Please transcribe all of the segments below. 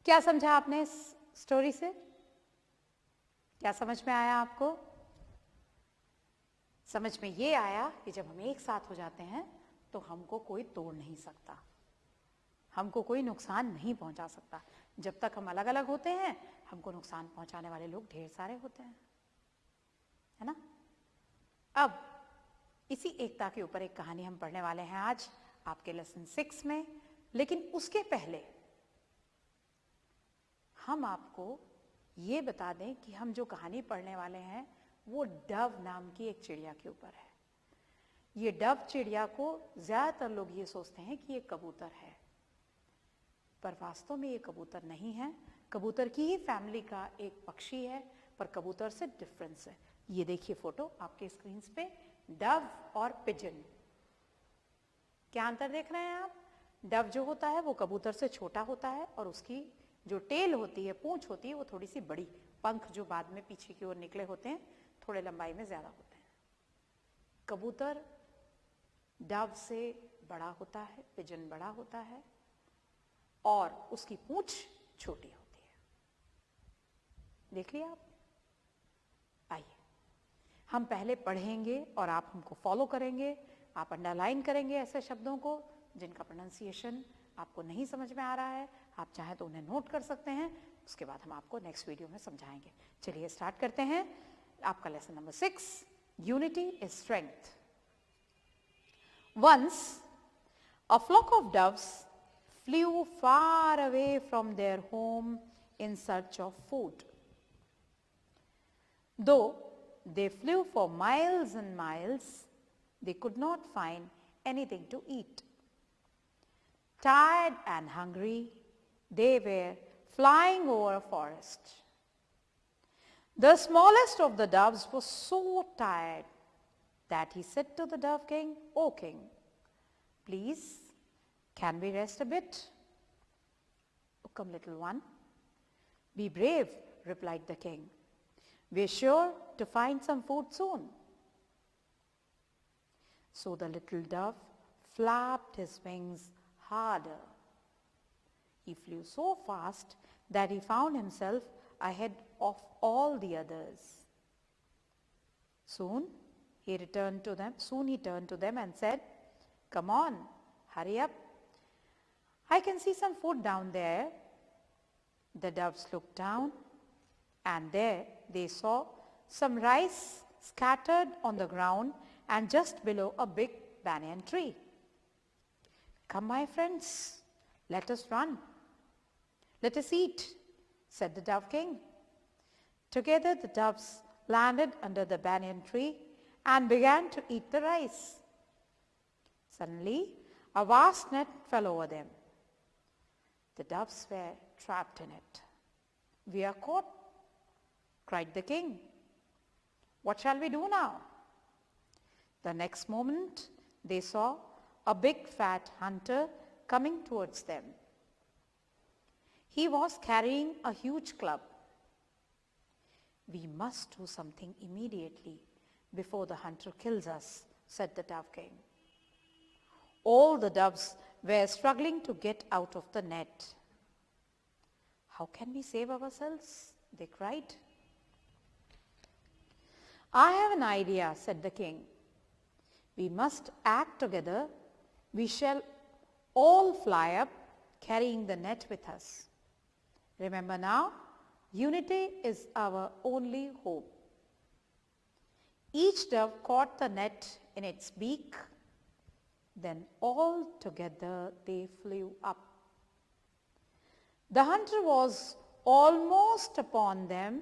क्या समझा आपने इस स्टोरी से? क्या समझ में आया आपको? समझ में ये आया कि जब हम एक साथ हो जाते हैं तो हमको कोई तोड़ नहीं सकता, हमको कोई नुकसान नहीं पहुंचा सकता। जब तक हम अलग अलग होते हैं हमको नुकसान पहुंचाने वाले लोग ढेर सारे होते हैं, है ना? अब इसी एकता के ऊपर एक कहानी हम पढ़ने वाले हैं आज आपके लेसन 6 में। लेकिन उसके पहले हम आपको ये बता दें कि हम जो कहानी पढ़ने वाले हैं वो डव नाम की एक चिड़िया के ऊपर है। ये डव चिड़िया को ज्यादातर लोग ये सोचते हैं कि ये कबूतर है, पर वास्तव में ये कबूतर नहीं है। कबूतर की ही फैमिली का एक पक्षी है, पर कबूतर से डिफरेंस है। ये देखिए फोटो आपके स्क्रीन पे, डव और पिजन। क्या अंतर देख रहे हैं आप? डव जो होता है वो कबूतर से छोटा होता है और उसकी जो टेल होती है, पूंछ होती है, वो थोड़ी सी बड़ी, पंख जो बाद में पीछे की ओर निकले होते हैं थोड़े लंबाई में ज्यादा होते हैं। कबूतर डव से बड़ा होता है, पिजन बड़ा होता है और उसकी पूंछ छोटी होती है। देख लिया आप? आइए हम पहले पढ़ेंगे और आप हमको फॉलो करेंगे। आप अंडरलाइन करेंगे ऐसे शब्दों को जिनका प्रोनाउंसिएशन आपको नहीं समझ में आ रहा है। आप चाहें तो उन्हें नोट कर सकते हैं, उसके बाद हम आपको नेक्स्ट वीडियो में समझाएंगे। चलिए स्टार्ट करते हैं आपका lesson number 6, unity is strength. Once a flock of doves flew far away from their home in search of food. Though they flew for miles and miles, they could not find anything to eat. Tired and hungry, they were flying over a forest. The smallest of the doves was so tired that he said to the dove king, "O king, please, can we rest a bit?" "Oh, come, little one. Be brave," replied the king. "We're sure to find some food soon." So the little dove flapped his wings harder. He flew so fast that he found himself ahead of all the others. Soon he turned to them and said, "Come on, hurry up. I can see some food down there." The doves looked down, and there they saw some rice scattered on the ground and just below a big banyan tree. "Come, my friends, let us run. Let us eat," said the dove king. Together the doves landed under the banyan tree and began to eat the rice. Suddenly, a vast net fell over them. The doves were trapped in it. "We are caught," cried the king. "What shall we do now?" The next moment, they saw a big fat hunter coming towards them. He was carrying a huge club. "We must do something immediately before the hunter kills us," said the dove king. All the doves were struggling to get out of the net. "How can we save ourselves?" they cried. "I have an idea," said the king. "We must act together. We shall all fly up, carrying the net with us. Remember now, unity is our only hope." Each dove caught the net in its beak. Then all together they flew up. The hunter was almost upon them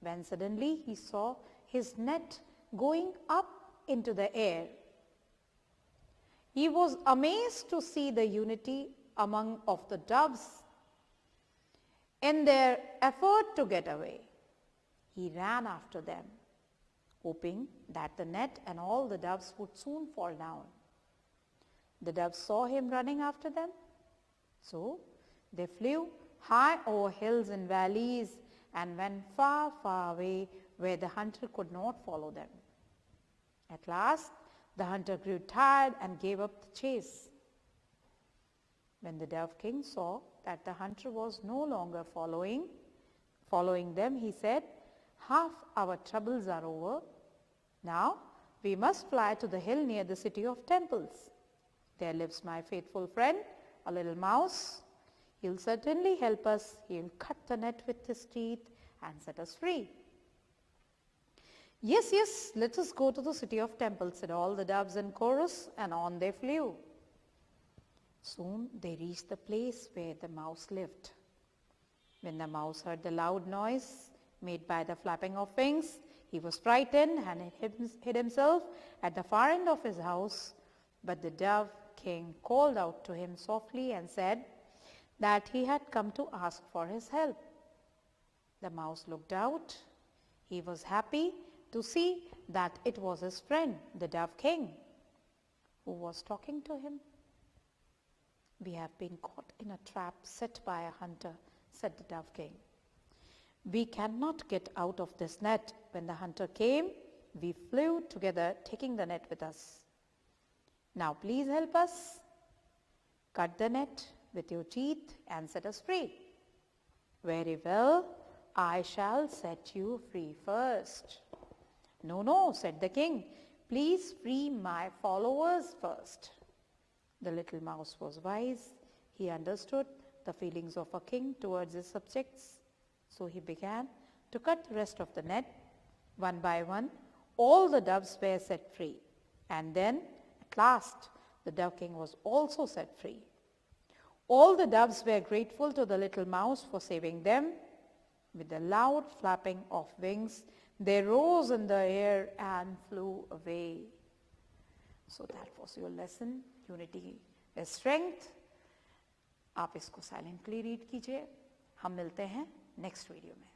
when suddenly he saw his net going up into the air. He was amazed to see the unity among of the doves in their effort to get away. He ran after them, hoping that the net and all the doves would soon fall down. The doves saw him running after them, so they flew high over hills and valleys and went far, far away where the hunter could not follow them. At last, the hunter grew tired and gave up the chase. When the dove king saw that the hunter was no longer following them, he said, "Half our troubles are over. Now we must fly to the hill near the city of temples. There lives my faithful friend, a little mouse. He'll certainly help us. He'll cut the net with his teeth and set us free." "Yes, yes, let us go to the city of temples," said all the doves in chorus, and on they flew. Soon they reached the place where the mouse lived. When the mouse heard the loud noise made by the flapping of wings, he was frightened and hid himself at the far end of his house. But the dove king called out to him softly and said that he had come to ask for his help. The mouse looked out. He was happy to see that it was his friend, the dove king, who was talking to him. "We have been caught in a trap set by a hunter," said the dove king. "We cannot get out of this net. When the hunter came, we flew together, taking the net with us. Now please help us. Cut the net with your teeth and set us free." "Very well, I shall set you free first." "No, no," said the king. "Please free my followers first." The little mouse was wise. He understood the feelings of a king towards his subjects. So he began to cut the rest of the net. One by one, all the doves were set free. And then, at last, the dove king was also set free. All the doves were grateful to the little mouse for saving them. With a loud flapping of wings, they rose in the air and flew away. So that was your lesson, Unity is Strength. आप इसको silently read कीजिए. हम मिलते हैं next video में.